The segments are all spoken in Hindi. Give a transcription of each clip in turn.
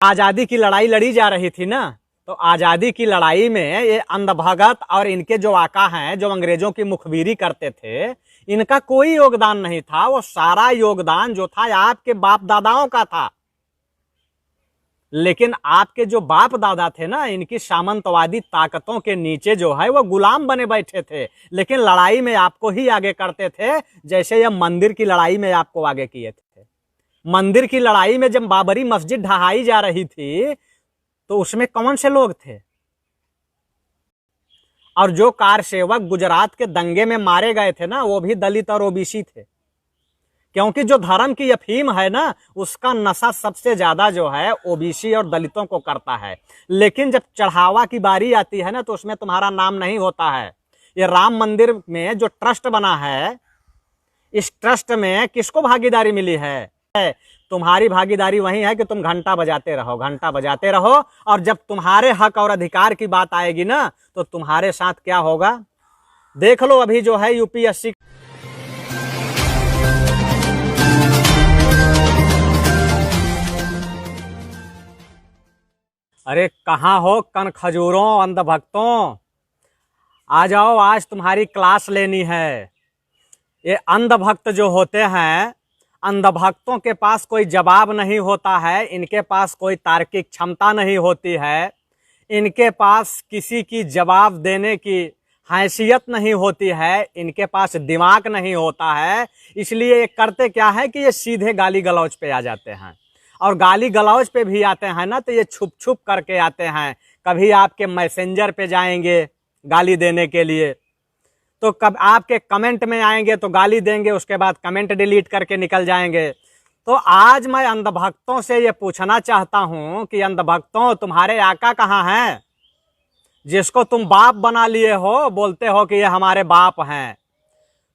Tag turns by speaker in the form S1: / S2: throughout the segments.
S1: आजादी की लड़ाई लड़ी जा रही थी ना, तो आजादी की लड़ाई में ये अंधभगत और इनके जो आका हैं, जो अंग्रेजों की मुखबिरी करते थे, इनका कोई योगदान नहीं था। वो सारा योगदान जो था आपके बाप दादाओं का था। लेकिन आपके जो बाप दादा थे ना, इनकी सामंतवादी ताकतों के नीचे जो है वो गुलाम बने बैठे थे। लेकिन लड़ाई में आपको ही आगे करते थे, जैसे ये मंदिर की लड़ाई में आपको आगे किए थे। मंदिर की लड़ाई में जब बाबरी मस्जिद ढहाई जा रही थी, तो उसमें कौन से लोग थे? और जो कार सेवक गुजरात के दंगे में मारे गए थे ना, वो भी दलित और ओबीसी थे। क्योंकि जो धर्म की अफीम है ना, उसका नशा सबसे ज्यादा जो है ओबीसी और दलितों को करता है। लेकिन जब चढ़ावा की बारी आती है ना, तो उसमें तुम्हारा नाम नहीं होता है। ये राम मंदिर में जो ट्रस्ट बना है, इस ट्रस्ट में किसको भागीदारी मिली है? तुम्हारी भागीदारी वही है कि तुम घंटा बजाते रहो, घंटा बजाते रहो। और जब तुम्हारे हक और अधिकार की बात आएगी ना, तो तुम्हारे साथ क्या होगा देख लो। अभी जो है यूपीएससी अरे कहाँ हो कन खजूरों अंधभक्तों, आ जाओ, आज तुम्हारी क्लास लेनी है। ये अंधभक्त जो होते हैं, अंधभक्तों के पास कोई जवाब नहीं होता है, इनके पास कोई तार्किक क्षमता नहीं होती है, इनके पास किसी की जवाब देने की हैसियत नहीं होती है, इनके पास दिमाग नहीं होता है। इसलिए ये करते क्या है कि ये सीधे गाली गलौज पे आ जाते हैं। और गाली गलौज पे भी आते हैं ना, तो ये छुप छुप करके आते हैं। कभी आपके मैसेंजर पे जाएंगे गाली देने के लिए, तो कब आपके कमेंट में आएंगे तो गाली देंगे, उसके बाद कमेंट डिलीट करके निकल जाएंगे। तो आज मैं अंधभक्तों से ये पूछना चाहता हूं कि अंधभक्तों, तुम्हारे आका कहाँ हैं? जिसको तुम बाप बना लिए हो, बोलते हो कि ये हमारे बाप हैं,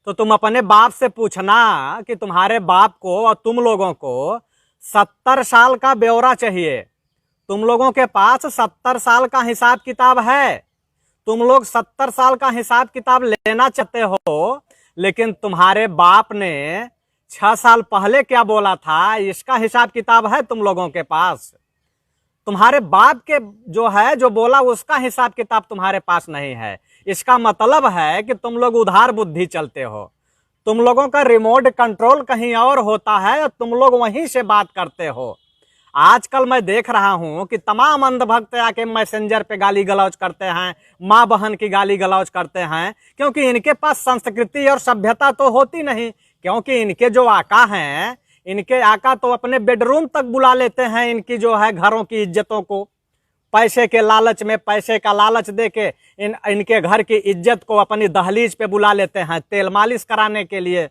S1: तो तुम अपने बाप से पूछना कि तुम्हारे बाप को और तुम लोगों को 70 साल का ब्यौरा चाहिए। तुम लोगों के पास 70 साल का हिसाब किताब है। तुम लोग 70 साल का हिसाब किताब लेना चाहते हो, लेकिन तुम्हारे बाप ने 6 साल पहले क्या बोला था, इसका हिसाब किताब है तुम लोगों के पास? तुम्हारे बाप के जो है, जो बोला, उसका हिसाब किताब तुम्हारे पास नहीं है। इसका मतलब है कि तुम लोग उधार बुद्धि चलते हो। तुम लोगों का रिमोट कंट्रोल कहीं और होता है और तुम लोग वहीं से बात करते हो। आजकल मैं देख रहा हूं कि तमाम अंधभक्त आके मैसेंजर पे गाली गलौज करते हैं, माँ बहन की गाली गलौज करते हैं, क्योंकि इनके पास संस्कृति और सभ्यता तो होती नहीं। क्योंकि इनके जो आका हैं, इनके आका तो अपने बेडरूम तक बुला लेते हैं इनकी जो है घरों की इज्जतों को। पैसे के लालच में, पैसे का लालच देके इनके घर की इज्जत को अपनी दहलीज पे बुला लेते हैं तेल मालिश कराने के लिए।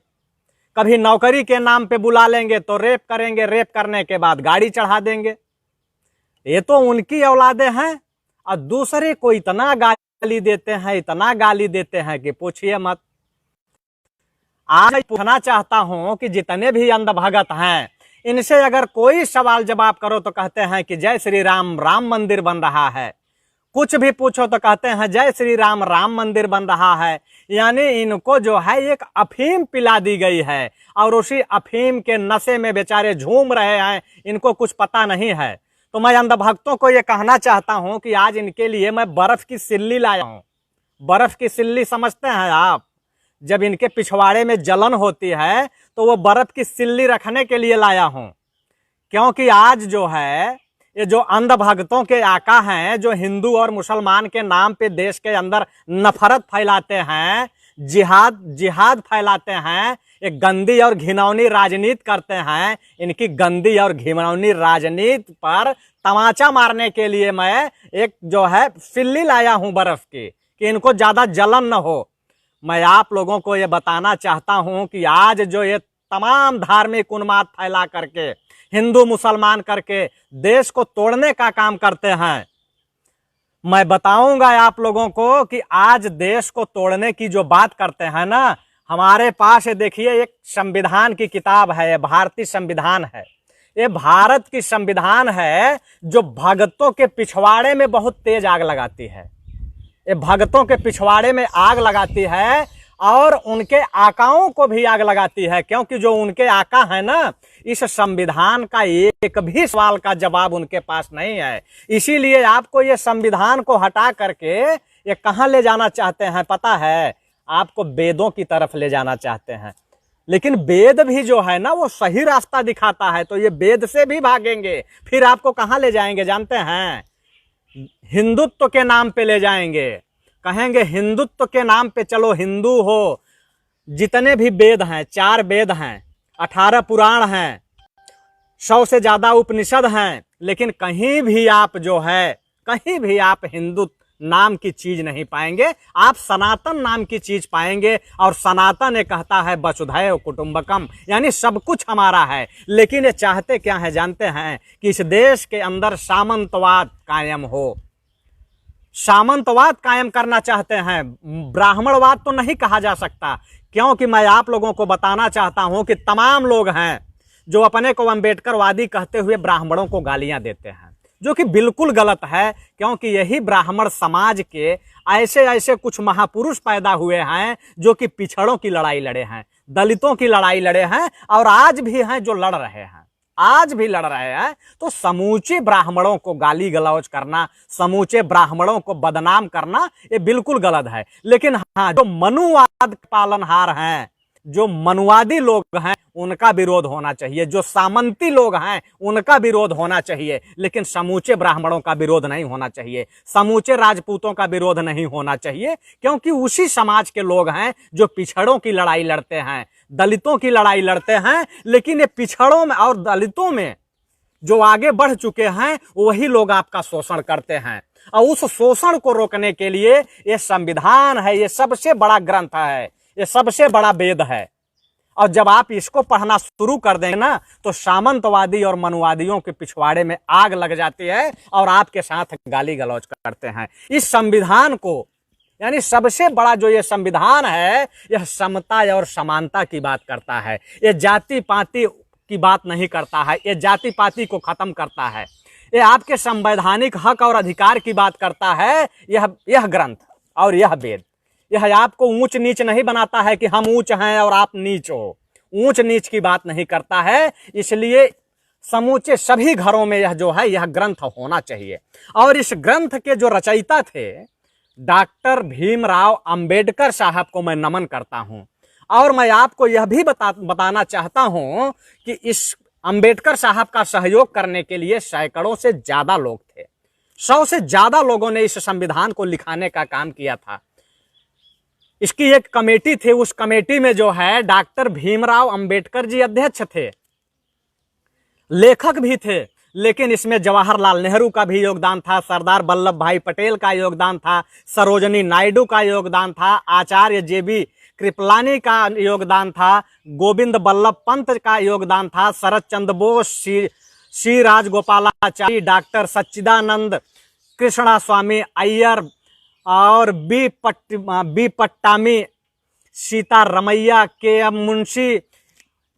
S1: कभी नौकरी के नाम पे बुला लेंगे तो रेप करेंगे, रेप करने के बाद गाड़ी चढ़ा देंगे। ये तो उनकी औलादे हैं। और दूसरे को इतना गाली देते हैं, इतना गाली देते हैं कि पूछिए मत। आज पूछना चाहता हूं कि जितने भी अंधभगत हैं, इनसे अगर कोई सवाल जवाब करो तो कहते हैं कि जय श्री राम, राम मंदिर बन रहा है। कुछ भी पूछो तो कहते हैं जय श्री राम, राम मंदिर बन रहा है। यानी इनको जो है एक अफीम पिला दी गई है, और उसी अफीम के नशे में बेचारे झूम रहे हैं, इनको कुछ पता नहीं है। तो मैं अंधभक्तों को ये कहना चाहता हूं कि आज इनके लिए मैं बर्फ की सिल्ली लाया हूं। बर्फ की सिल्ली समझते हैं आप? जब इनके पिछवाड़े में जलन होती है तो वो बर्फ की सिल्ली रखने के लिए लाया हूं। क्योंकि आज जो है, ये जो अंधभक्तों के आका हैं, जो हिंदू और मुसलमान के नाम पे देश के अंदर नफरत फैलाते हैं, जिहाद फैलाते हैं, एक गंदी और घिनौनी राजनीति करते हैं, इनकी गंदी और घिनौनी राजनीति पर तमाचा मारने के लिए मैं एक जो है सिल्ली लाया हूं बर्फ की, कि इनको ज्यादा जलन न हो। मैं आप लोगों को ये बताना चाहता हूं कि आज जो ये तमाम धार्मिक उन्माद फैला करके, हिंदू मुसलमान करके देश को तोड़ने का काम करते हैं, मैं बताऊंगा आप लोगों को कि आज देश को तोड़ने की जो बात करते हैं ना, हमारे पास ये देखिए एक संविधान की किताब है, ये भारतीय संविधान है। ये भारत की संविधान है जो भगतों के पिछवाड़े में बहुत तेज आग लगाती है। ये भगतों के पिछवाड़े में आग लगाती है और उनके आकाओं को भी आग लगाती है, क्योंकि जो उनके आका है ना, इस संविधान का एक भी सवाल का जवाब उनके पास नहीं है। इसीलिए आपको ये संविधान को हटा करके ये कहां ले जाना चाहते हैं पता है? आपको वेदों की तरफ ले जाना चाहते हैं। लेकिन वेद भी जो है ना वो सही रास्ता दिखाता है, तो ये वेद से भी भागेंगे, फिर आपको कहां ले जाएंगे जानते हैं? हिंदुत्व के नाम पे ले जाएंगे। कहेंगे हिंदुत्व के नाम पे चलो हिंदू हो। जितने भी वेद हैं, 4 वेद हैं, 18 पुराण हैं, 100 से ज्यादा उपनिषद हैं, लेकिन कहीं भी आप जो है, कहीं भी आप हिंदू नाम की चीज नहीं पाएंगे। आप सनातन नाम की चीज पाएंगे। और सनातन ये कहता है वसुधैव कुटुंबकम, यानी सब कुछ हमारा है। लेकिन ये चाहते क्या है जानते हैं? कि इस देश के अंदर सामंतवाद कायम हो। सामंतवाद कायम करना चाहते हैं। ब्राह्मणवाद तो नहीं कहा जा सकता, क्योंकि मैं आप लोगों को बताना चाहता हूं कि तमाम लोग हैं जो अपने को अम्बेडकरवादी कहते हुए ब्राह्मणों को गालियां देते हैं, जो कि बिल्कुल गलत है। क्योंकि यही ब्राह्मण समाज के ऐसे ऐसे कुछ महापुरुष पैदा हुए हैं जो कि पिछड़ों की लड़ाई लड़े हैं, दलितों की लड़ाई लड़े हैं, और आज भी हैं जो लड़ रहे हैं, आज भी लड़ रहे हैं। तो समूचे ब्राह्मणों को गाली गलौज करना, समूचे ब्राह्मणों को बदनाम करना, ये बिल्कुल गलत है। लेकिन हाँ, जो मनुवाद पालनहार हैं, जो मनुवादी लोग हैं, उनका विरोध होना चाहिए। जो सामंती लोग हैं उनका विरोध होना चाहिए, लेकिन समूचे ब्राह्मणों का विरोध नहीं होना चाहिए, समूचे राजपूतों का विरोध नहीं होना चाहिए। क्योंकि उसी समाज के लोग हैं जो पिछड़ों की लड़ाई लड़ते हैं, दलितों की लड़ाई लड़ते हैं। लेकिन ये पिछड़ों में और दलितों में जो आगे बढ़ चुके हैं, वही लोग आपका शोषण करते हैं। और उस शोषण को रोकने के लिए ये संविधान है, ये सबसे बड़ा ग्रंथ है, ये सबसे बड़ा वेद है। और जब आप इसको पढ़ना शुरू कर देंगे ना, तो सामंतवादी और मनुवादियों के पिछवाड़े में आग लग जाती है और आपके साथ गाली गलौज करते हैं। इस संविधान को, यानी सबसे बड़ा जो ये संविधान है, यह समता और समानता की बात करता है। ये जाति पाति की बात नहीं करता है, ये जाति पाति को खत्म करता है। ये आपके संवैधानिक हक और अधिकार की बात करता है। यह ग्रंथ और यह वेद, यह आपको ऊंच नीच नहीं बनाता है कि हम ऊंच हैं और आप नीच हो। ऊंच नीच की बात नहीं करता है। इसलिए समूचे सभी घरों में यह जो है, यह ग्रंथ होना चाहिए। और इस ग्रंथ के जो रचयिता थे डॉक्टर भीमराव अंबेडकर साहब को मैं नमन करता हूं। और मैं आपको यह भी बताना चाहता हूं कि इस अंबेडकर साहब का सहयोग करने के लिए सैकड़ों से ज्यादा लोग थे। 100 से ज्यादा लोगों ने इस संविधान को लिखाने का काम किया था। इसकी एक कमेटी थी, उस कमेटी में जो है डॉक्टर भीमराव अंबेडकर जी अध्यक्ष थे, लेखक भी थे। लेकिन इसमें जवाहरलाल नेहरू का भी योगदान था, सरदार वल्लभ भाई पटेल का योगदान था, सरोजनी नायडू का योगदान था, आचार्य जेबी कृपलानी का योगदान था, गोविंद बल्लभ पंत का योगदान था, शरद चंद्र बोस, सी राजगोपालाचारी, डॉक्टर सच्चिदानंद कृष्णा स्वामी अय्यर और बी पट्टामी, सीता रमैया, के एम मुंशी,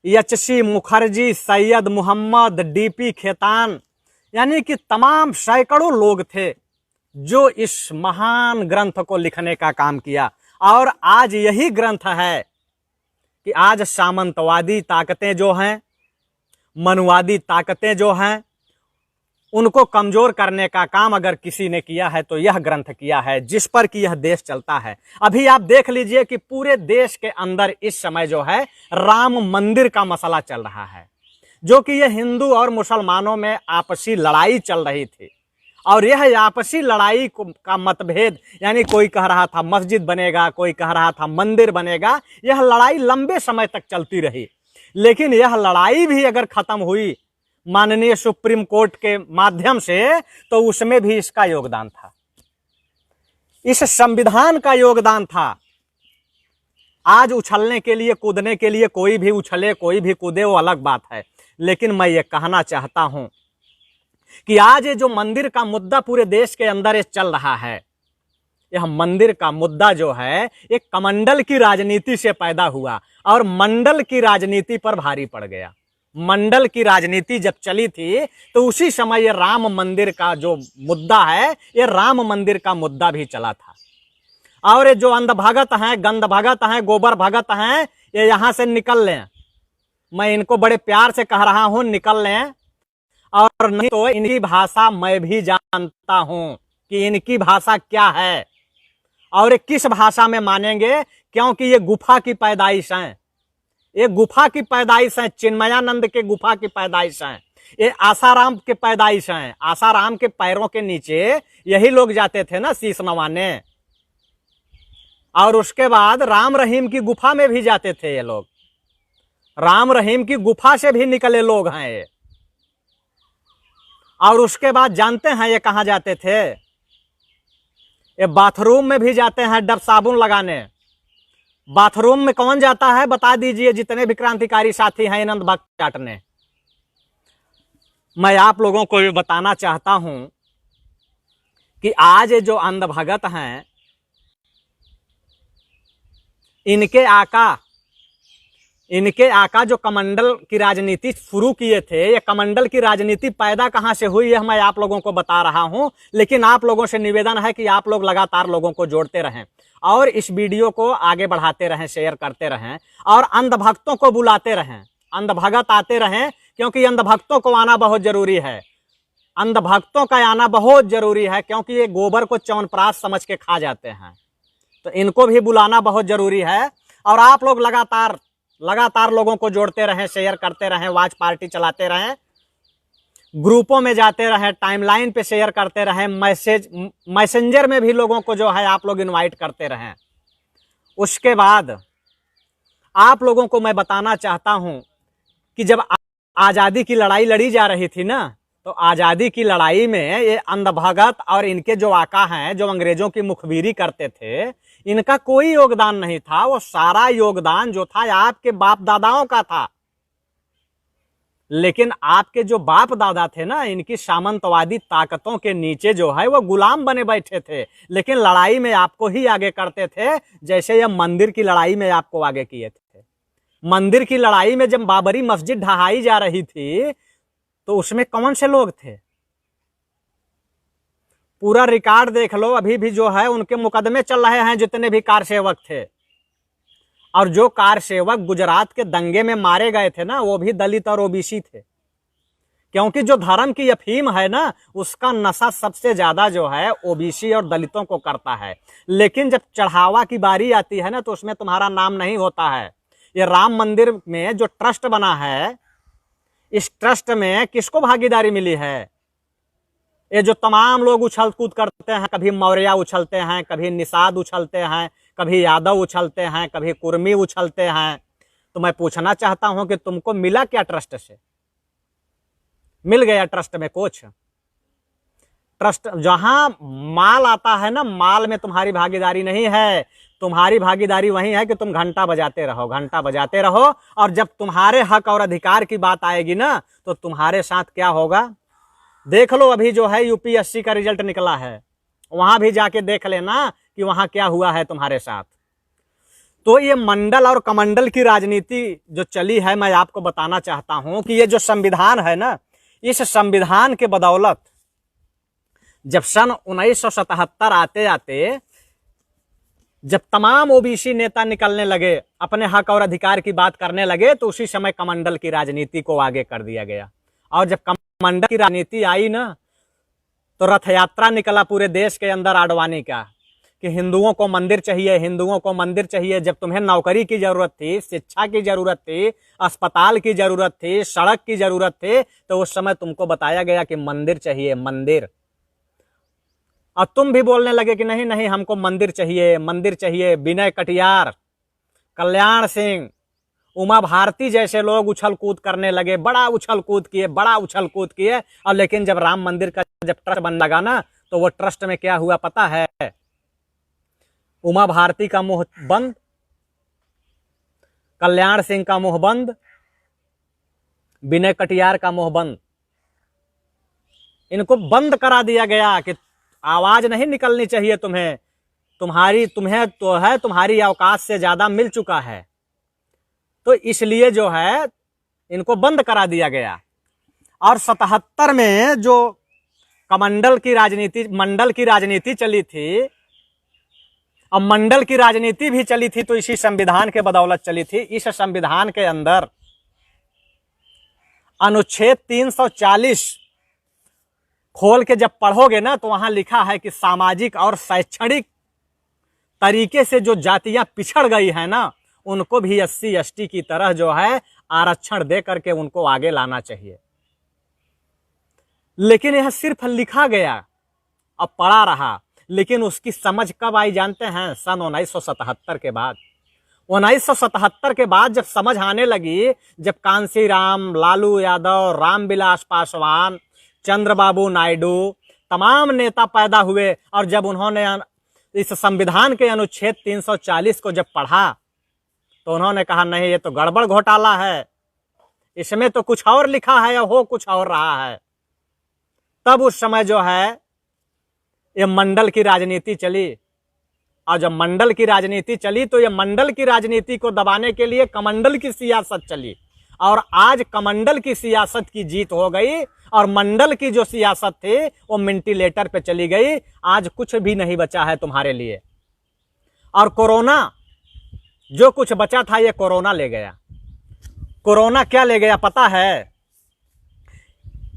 S1: एच.सी. मुखर्जी, सैयद मोहम्मद, डी.पी. खेतान, यानी कि तमाम सैकड़ों लोग थे जो इस महान ग्रंथ को लिखने का काम किया। और आज यही ग्रंथ है कि आज सामंतवादी ताकतें जो हैं, मनुवादी ताकतें जो हैं, उनको कमजोर करने का काम अगर किसी ने किया है तो यह ग्रंथ किया है, जिस पर कि यह देश चलता है। अभी आप देख लीजिए कि पूरे देश के अंदर इस समय जो है राम मंदिर का मसला चल रहा है, जो कि यह हिंदू और मुसलमानों में आपसी लड़ाई चल रही थी। और यह आपसी लड़ाई का मतभेद, यानी कोई कह रहा था मस्जिद बनेगा, कोई कह रहा था मंदिर बनेगा, यह लड़ाई लंबे समय तक चलती रही। लेकिन यह लड़ाई भी अगर खत्म हुई माननीय सुप्रीम कोर्ट के माध्यम से, तो उसमें भी इसका योगदान था, इस संविधान का योगदान था। आज उछलने के लिए, कूदने के लिए कोई भी उछले, कोई भी कूदे, वो अलग बात है। लेकिन मैं ये कहना चाहता हूं कि आज ये जो मंदिर का मुद्दा पूरे देश के अंदर ये चल रहा है, यह मंदिर का मुद्दा जो है एक कमंडल की राजनीति से पैदा हुआ और मंडल की राजनीति पर भारी पड़ गया। मंडल की राजनीति जब चली थी तो उसी समय ये राम मंदिर का जो मुद्दा है, ये राम मंदिर का मुद्दा भी चला था। और ये जो अंध भगत हैं, गंध भगत हैं, गोबर भगत हैं, ये यहां से निकल लें। मैं इनको बड़े प्यार से कह रहा हूं, निकल लें। और नहीं तो इनकी भाषा मैं भी जानता हूं कि इनकी भाषा क्या है और ये किस भाषा में मानेंगे, क्योंकि ये गुफा की पैदाइश हैं। ये गुफा की पैदाइश है, चिन्मयानंद के गुफा की पैदाइश है। ये आसाराम के पैदाइश हैं। आसाराम के पैरों के नीचे यही लोग जाते थे ना शीश नवाने। और उसके बाद राम रहीम की गुफा में भी जाते थे ये लोग। राम रहीम की गुफा से भी निकले लोग हैं ये। और उसके बाद जानते हैं ये कहां जाते थे? ये बाथरूम में भी जाते हैं डब साबुन लगाने। बाथरूम में कौन जाता है बता दीजिए, जितने भी क्रांतिकारी साथी हैं आनंद भक्त चाटने। मैं आप लोगों को ये बताना चाहता हूं कि आज ये जो अंध भगत हैं, इनके आका जो कमंडल की राजनीति शुरू किए थे, ये कमंडल की राजनीति पैदा कहां से हुई है मैं आप लोगों को बता रहा हूं। लेकिन आप लोगों से निवेदन है कि आप लोग लगातार लोगों को जोड़ते रहें और इस वीडियो को आगे बढ़ाते रहें, शेयर करते रहें और अंध भक्तों को बुलाते रहें। अंध भगत आते रहें, क्योंकि अंध भक्तों को आना बहुत जरूरी है। अंध भक्तों का आना बहुत जरूरी है, क्योंकि ये गोबर को च्यवनप्राश समझ के खा जाते हैं। तो इनको भी बुलाना बहुत जरूरी है। और आप लोग लगातार लोगों को जोड़ते रहें, शेयर करते रहें, वॉच पार्टी चलाते रहें, ग्रुपों में जाते रहें, टाइमलाइन पे शेयर करते रहें, मैसेंजर में भी लोगों को जो है आप लोग इनवाइट करते रहें। उसके बाद आप लोगों को मैं बताना चाहता हूं कि जब आजादी की लड़ाई लड़ी जा रही थी ना, तो आजादी की लड़ाई में ये अंध भगत और इनके जो आका हैं, जो अंग्रेजों की मुखबिरी करते थे, इनका कोई योगदान नहीं था। वो सारा योगदान जो था आपके बाप दादाओं का था। लेकिन आपके जो बाप दादा थे ना, इनकी सामंतवादी ताकतों के नीचे जो है वो गुलाम बने बैठे थे। लेकिन लड़ाई में आपको ही आगे करते थे, जैसे ये मंदिर की लड़ाई में आपको आगे किए थे। मंदिर की लड़ाई में जब बाबरी मस्जिद ढहाई जा रही थी, तो उसमें कौन से लोग थे? पूरा रिकॉर्ड देख लो, अभी भी जो है उनके मुकदमे चल रहे हैं, जितने भी कार सेवक थे। और जो कार सेवक गुजरात के दंगे में मारे गए थे ना, वो भी दलित और ओबीसी थे। क्योंकि जो धर्म की अफीम है ना, उसका नशा सबसे ज्यादा जो है ओबीसी और दलितों को करता है। लेकिन जब चढ़ावा की बारी आती है ना, तो उसमें तुम्हारा नाम नहीं होता है। ये राम मंदिर में जो ट्रस्ट बना है, इस ट्रस्ट में किसको भागीदारी मिली है? ये जो तमाम लोग उछल कूद करते हैं, कभी मौर्य उछलते हैं, कभी निषाद उछलते हैं, कभी यादव उछलते हैं, कभी कुर्मी उछलते हैं। तो मैं पूछना चाहता हूं कि तुमको मिला क्या ट्रस्ट से? मिल गया ट्रस्ट में कुछ? ट्रस्ट जहां माल आता है ना, माल में तुम्हारी भागीदारी नहीं है। तुम्हारी भागीदारी वही है कि तुम घंटा बजाते रहो, घंटा बजाते रहो। और जब तुम्हारे हक और अधिकार की बात आएगी ना, तो तुम्हारे साथ क्या होगा देख लो। अभी जो है यूपीएससी का रिजल्ट निकला है, वहां भी जाके देख लेना कि वहां क्या हुआ है तुम्हारे साथ। तो ये मंडल और कमंडल की राजनीति जो चली है, मैं आपको बताना चाहता हूं कि ये जो संविधान है ना, इस संविधान के बदौलत जब सन 1977 आते आते जब तमाम ओबीसी नेता निकलने लगे, अपने हक और अधिकार की बात करने लगे, तो उसी समय कमंडल की राजनीति को आगे कर दिया गया। और जब कमंडल की राजनीति आई ना, तो रथ यात्रा निकला पूरे देश के अंदर आडवाणी का कि हिंदुओं को मंदिर चाहिए, हिंदुओं को मंदिर चाहिए। जब तुम्हें नौकरी की जरूरत थी, शिक्षा की जरूरत थी, अस्पताल की जरूरत थी, सड़क की जरूरत थी, तो उस समय तुमको बताया गया कि मंदिर चाहिए, मंदिर। और तुम भी बोलने लगे कि नहीं नहीं, हमको मंदिर चाहिए, मंदिर चाहिए। विनय कटियार, कल्याण सिंह, उमा भारती जैसे लोग उछल कूद करने लगे, बड़ा उछल कूद किए, बड़ा उछल कूद किए। और लेकिन जब राम मंदिर का जब ट्रस्ट बन लगा ना, तो वो ट्रस्ट में क्या हुआ पता है? उमा भारती का मुंह बंद, कल्याण सिंह का मुंह बंद, विनय कटियार का मुंह बंद। इनको बंद करा दिया गया कि आवाज नहीं निकलनी चाहिए तुम्हें, तुम्हें तो है तुम्हारी अवकाश से ज्यादा मिल चुका है। तो इसलिए जो है इनको बंद करा दिया गया। और 77 में जो मंडल की राजनीति चली थी, अब मंडल की राजनीति भी चली थी तो इसी संविधान के बदौलत चली थी। इस संविधान के अंदर अनुच्छेद 340 खोल के जब पढ़ोगे ना तो वहां लिखा है कि सामाजिक और शैक्षणिक तरीके से जो जातियां पिछड़ गई है ना, उनको भी SC ST की तरह जो है आरक्षण दे करके उनको आगे लाना चाहिए। लेकिन यह सिर्फ लिखा गया, अब पढ़ा रहा, लेकिन उसकी समझ कब आई जानते हैं? सन 1977 के बाद। 1977 के बाद जब समझ आने लगी, जब कांसी राम, लालू यादव, रामविलास पासवान, चंद्रबाबू नायडू, तमाम नेता पैदा हुए और जब उन्होंने इस संविधान के अनुच्छेद 340 को जब पढ़ा तो उन्होंने कहा नहीं, ये तो गड़बड़ घोटाला है, इसमें तो कुछ और लिखा है या हो कुछ और रहा है। तब उस समय जो है ये मंडल की राजनीति चली, और जब मंडल की राजनीति चली तो ये मंडल की राजनीति को दबाने के लिए कमंडल की सियासत चली, और आज कमंडल की सियासत की जीत हो गई और मंडल की जो सियासत थी वो वेंटिलेटर पे चली गई। आज कुछ भी नहीं बचा है तुम्हारे लिए। और कोरोना, जो कुछ बचा था ये कोरोना ले गया। कोरोना क्या ले गया पता है?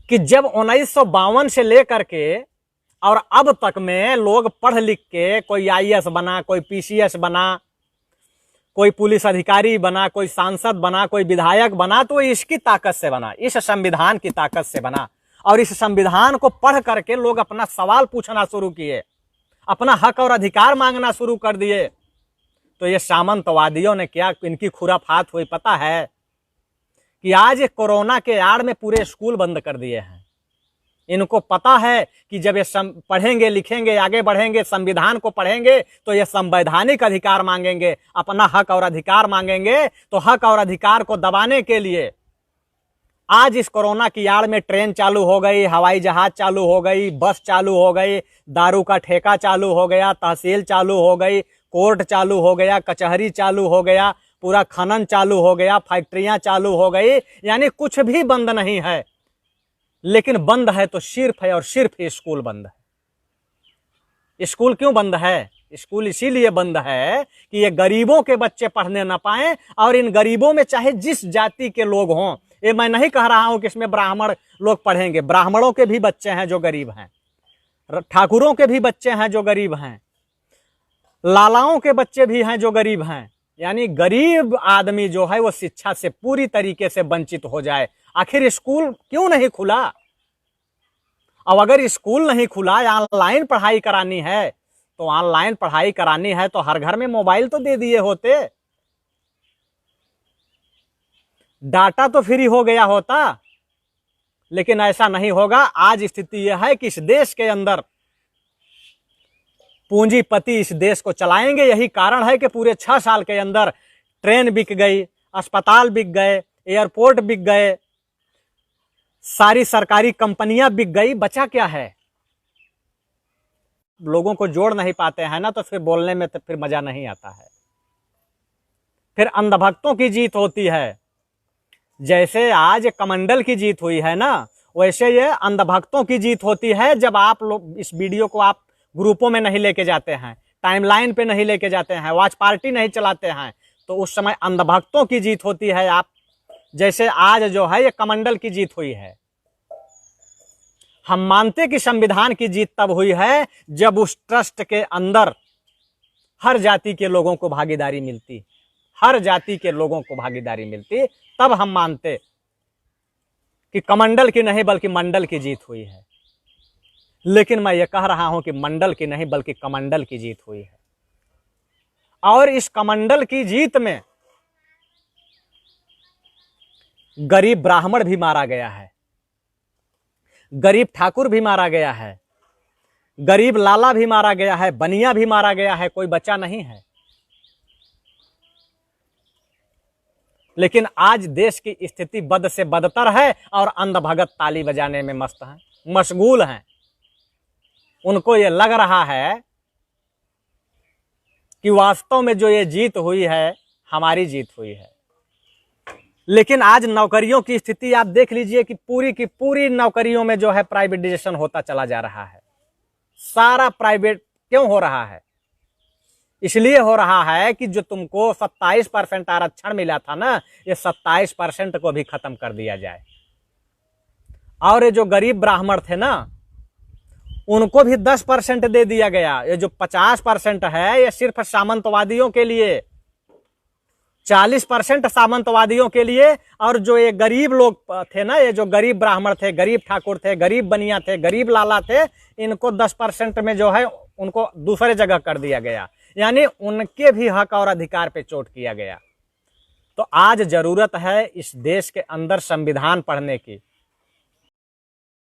S1: कि जब 1952 से लेकर के और अब तक में लोग पढ़ लिख के कोई IAS बना, कोई PCS बना, कोई पुलिस अधिकारी बना, कोई सांसद बना, कोई विधायक बना, तो इसकी ताकत से बना, इस संविधान की ताकत से बना। और इस संविधान को पढ़ करके लोग अपना सवाल पूछना शुरू किए, अपना हक और अधिकार मांगना शुरू कर दिए। तो ये सामंतवादियों ने क्या इनकी खुराफात हुई पता है? कि आज कोरोना के आड़ में पूरे स्कूल बंद कर दिए हैं। इनको पता है कि जब ये पढ़ेंगे, लिखेंगे, आगे बढ़ेंगे, संविधान को पढ़ेंगे तो ये संवैधानिक अधिकार मांगेंगे, अपना हक और अधिकार मांगेंगे। तो हक और अधिकार को दबाने के लिए आज इस कोरोना की आड़ में ट्रेन चालू हो गई, हवाई जहाज चालू हो गई, बस चालू हो गई, दारू का ठेका चालू हो गया, तहसील चालू हो गई, कोर्ट चालू हो गया, कचहरी चालू हो गया, पूरा खनन चालू हो गया, फैक्ट्रियां चालू हो गई। यानी कुछ भी बंद नहीं है, लेकिन बंद है तो सिर्फ है और सिर्फ स्कूल बंद है। स्कूल क्यों बंद है? स्कूल इसीलिए बंद है कि ये गरीबों के बच्चे पढ़ने ना पाए। और इन गरीबों में चाहे जिस जाति के लोग हों, ये मैं नहीं कह रहा हूं कि इसमें ब्राह्मण लोग पढ़ेंगे, ब्राह्मणों के भी बच्चे हैं जो गरीब हैं, ठाकुरों के भी बच्चे हैं जो गरीब हैं, लालाओं के बच्चे भी हैं जो गरीब हैं। यानी गरीब आदमी जो है वो शिक्षा से पूरी तरीके से वंचित हो जाए। आखिर स्कूल क्यों नहीं खुला? अब अगर स्कूल नहीं खुला, ऑनलाइन पढ़ाई करानी है तो ऑनलाइन पढ़ाई करानी है तो हर घर में मोबाइल तो दे दिए होते, डाटा तो फ्री हो गया होता। लेकिन ऐसा नहीं होगा। आज स्थिति यह है कि इस देश के अंदर पूंजीपति इस देश को चलाएंगे। यही कारण है कि पूरे 6 साल के अंदर ट्रेन बिक गई, अस्पताल बिक गए, एयरपोर्ट बिक गए, सारी सरकारी कंपनियां बिक गई। बचा क्या है? लोगों को जोड़ नहीं पाते हैं ना, तो फिर बोलने में तो फिर मजा नहीं आता है। फिर अंधभक्तों की जीत होती है। जैसे आज कमंडल की जीत हुई है ना, वैसे ये अंधभक्तों की जीत होती है। जब आप लोग इस वीडियो को आप ग्रुपों में नहीं लेके जाते हैं, टाइमलाइन पे नहीं लेके जाते हैं, वॉच पार्टी नहीं चलाते हैं, तो उस समय अंधभक्तों की जीत होती है। आप जैसे आज जो है ये कमंडल की जीत हुई है। हम मानते कि संविधान की जीत तब हुई है जब उस ट्रस्ट के अंदर हर जाति के लोगों को भागीदारी मिलती, हर जाति के लोगों को भागीदारी मिलती, तब हम मानते कि कमंडल की नहीं बल्कि मंडल की जीत हुई है। लेकिन मैं ये कह रहा हूं कि मंडल की नहीं बल्कि कमंडल की जीत हुई है। और इस कमंडल की जीत में गरीब ब्राह्मण भी मारा गया है, गरीब ठाकुर भी मारा गया है, गरीब लाला भी मारा गया है, बनिया भी मारा गया है, कोई बचा नहीं है। लेकिन आज देश की स्थिति बद से बदतर है और अंधभगत ताली बजाने में मस्त हैं, मशगूल हैं। उनको ये लग रहा है कि वास्तव में जो ये जीत हुई है हमारी जीत हुई है। लेकिन आज नौकरियों की स्थिति आप देख लीजिए कि पूरी की पूरी नौकरियों में जो है प्राइवेटाइजेशन होता चला जा रहा है। सारा प्राइवेट क्यों हो रहा है? इसलिए हो रहा है कि जो तुमको 27% आरक्षण मिला था ना, ये 27% को भी खत्म कर दिया जाए। और ये जो गरीब ब्राह्मण थे ना, उनको भी 10% दे दिया गया। ये जो 50% है, ये सिर्फ सामंतवादियों के लिए, 40% सामंतवादियों के लिए। और जो ये गरीब लोग थे ना, ये जो गरीब ब्राह्मण थे, गरीब ठाकुर थे, गरीब बनिया थे, गरीब लाला थे, इनको 10% में जो है उनको दूसरे जगह कर दिया गया, यानी उनके भी हक और अधिकार पे चोट किया गया। तो आज जरूरत है इस देश के अंदर संविधान पढ़ने की।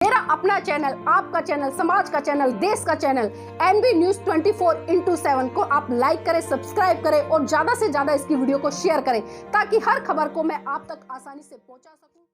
S2: मेरा अपना चैनल, आपका चैनल, समाज का चैनल, देश का चैनल एनबी न्यूज 24/7 को आप लाइक करें, सब्सक्राइब करें और ज्यादा से ज्यादा इसकी वीडियो को शेयर करें, ताकि हर खबर को मैं आप तक आसानी से पहुंचा सकूं।